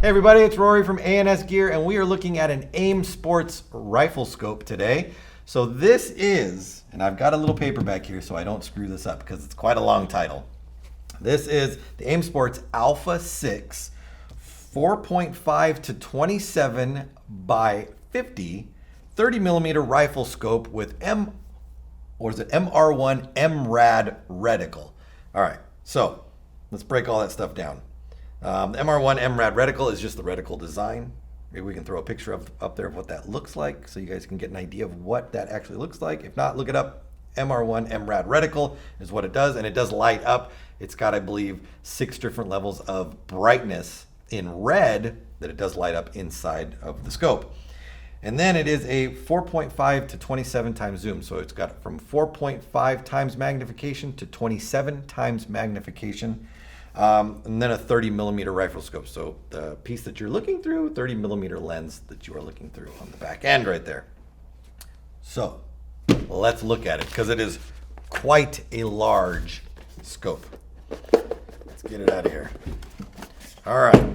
Hey everybody, it's Rory from A&S Gear, and we are looking at an AIM Sports rifle scope today. So this is, and I've got a little paperback here so I don't screw this up because it's quite a long title. This is the AIM Sports Alpha 6 4.5 to 27 by 50 30 millimeter rifle scope with MR1 MRAD Reticle. All right, so let's break all that stuff down. The MR1 MRAD Reticle is just the reticle design. Maybe we can throw a picture up there of what that looks like so you guys can get an idea of what that actually looks like. If not, look it up. MR1 MRAD Reticle is what it does, and it does light up. It's got, I believe, 6 different levels of brightness in red that it does light up inside of the scope. And then it is a 4.5 to 27 times zoom. So it's got from 4.5 times magnification to 27 times magnification. And then a 30 millimeter rifle scope. So the piece that you're looking through, 30 millimeter lens that you are looking through on the back end right there. So let's look at it because it is quite a large scope. Let's get it out of here. All right,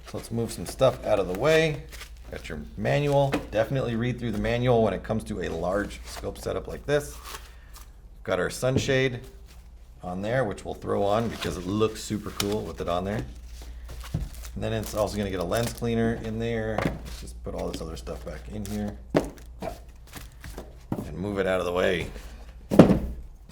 so let's move some stuff out of the way. Got your manual. Definitely read through the manual when it comes to a large scope setup like this. Got our sunshade on there, which we'll throw on because it looks super cool with it on there. And then it's also going to get a lens cleaner in there. Let's just put all this other stuff back in here and move it out of the way.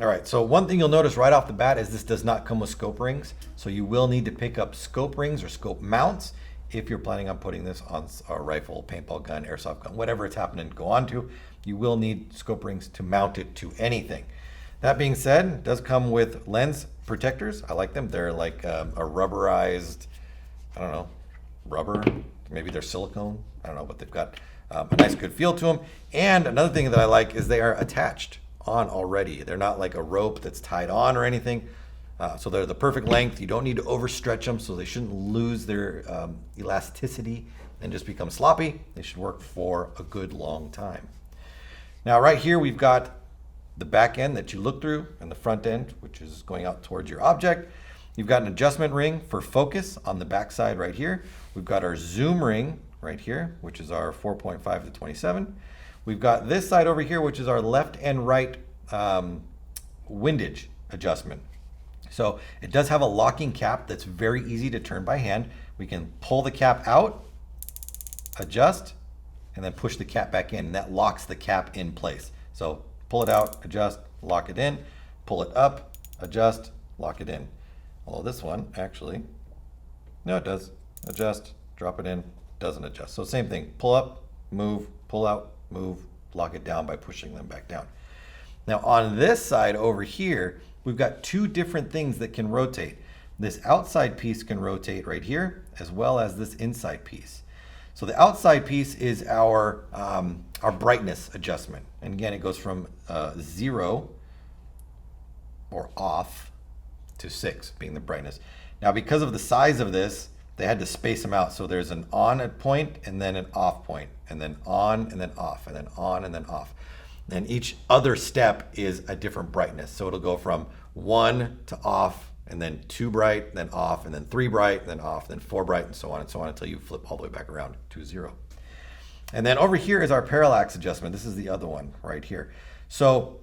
All right, so one thing you'll notice right off the bat is this does not come with scope rings. So you will need to pick up scope rings or scope mounts if you're planning on putting this on a rifle, paintball gun, airsoft gun, whatever it's happening to go onto. You will need scope rings to mount it to anything. That being said, it does come with lens protectors. I like them. They're like a rubberized, I don't know, rubber. Maybe they're silicone. I don't know, but they've got a nice good feel to them. And another thing that I like is they are attached on already. They're not like a rope that's tied on or anything. So they're the perfect length. You don't need to overstretch them, so they shouldn't lose their elasticity and just become sloppy. They should work for a good long time. Now right here we've got the back end that you look through and the front end, which is going out towards your object. You've got an adjustment ring for focus on the back side right here. We've got our zoom ring right here, which is our 4.5 to 27. We've got this side over here, which is our left and right windage adjustment. So it does have a locking cap that's very easy to turn by hand. We can pull the cap out, adjust, and then push the cap back in, and that locks the cap in place. So pull it out, adjust, lock it in, pull it up, adjust, lock it in. Although this one actually, no, it does. Adjust, drop it in, doesn't adjust. So same thing, pull up, move, pull out, move, lock it down by pushing them back down. Now on this side over here, we've got 2 different things that can rotate. This outside piece can rotate right here, as well as this inside piece. So the outside piece is our brightness adjustment. And again, it goes from 0 or off to 6 being the brightness. Now, because of the size of this, they had to space them out. So there's an on point and then an off point, and then on and then off, and then on and then off. And each other step is a different brightness. So it'll go from 1 to off, and then 2 bright, then off, and then 3 bright, then off, then 4 bright, and so on until you flip all the way back around to 0. And then over here is our parallax adjustment. This is the other one right here. So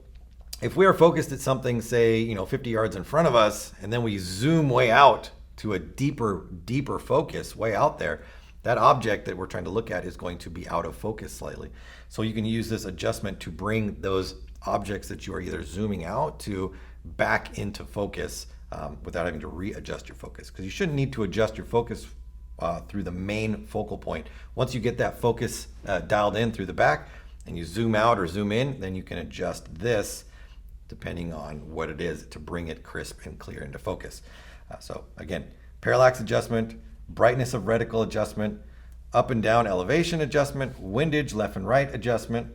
if we are focused at something, say, 50 yards in front of us, and then we zoom way out to a deeper focus way out there, that object that we're trying to look at is going to be out of focus slightly. So you can use this adjustment to bring those objects that you are either zooming out to back into focus without having to readjust your focus, because you shouldn't need to adjust your focus through the main focal point. Once you get that focus dialed in through the back and you zoom out or zoom in, then you can adjust this depending on what it is to bring it crisp and clear into focus. So again, parallax adjustment, brightness of reticle adjustment, up and down elevation adjustment, windage left and right adjustment,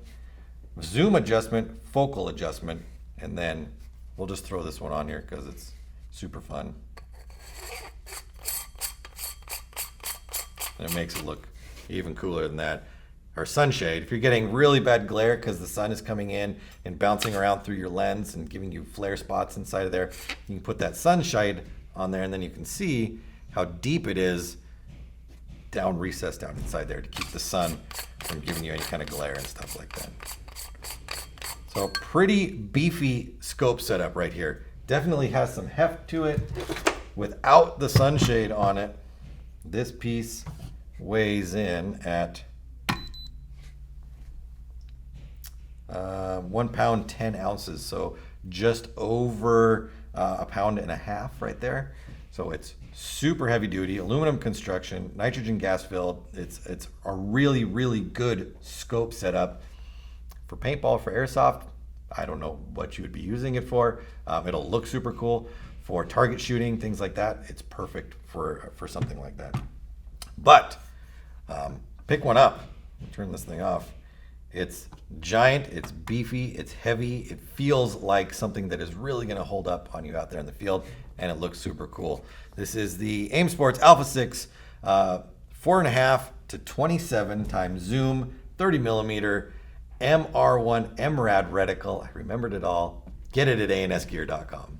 zoom adjustment, focal adjustment, and then we'll just throw this one on here because it's super fun. And it makes it look even cooler than that. Our sunshade, if you're getting really bad glare because the sun is coming in and bouncing around through your lens and giving you flare spots inside of there, you can put that sunshade on there and then you can see how deep it is down recessed down inside there to keep the sun from giving you any kind of glare and stuff like that. So pretty beefy scope setup right here. Definitely has some heft to it. Without the sunshade on it, this piece weighs in at 1 pound 10 ounces, so just over a pound and a half right there. So it's super heavy duty, aluminum construction, nitrogen gas filled. It's a really, really good scope setup for paintball, for airsoft. I don't know what you would be using it for. It'll look super cool for target shooting, things like that. It's perfect for something like that. But pick one up. Turn this thing off. It's giant, it's beefy, it's heavy. It feels like something that is really going to hold up on you out there in the field, and it looks super cool. This is the Aim Sports Alpha 6 4.5 to 27 times zoom 30mm MR1 MRAD Reticle. I remembered it all. Get it at ansgear.com.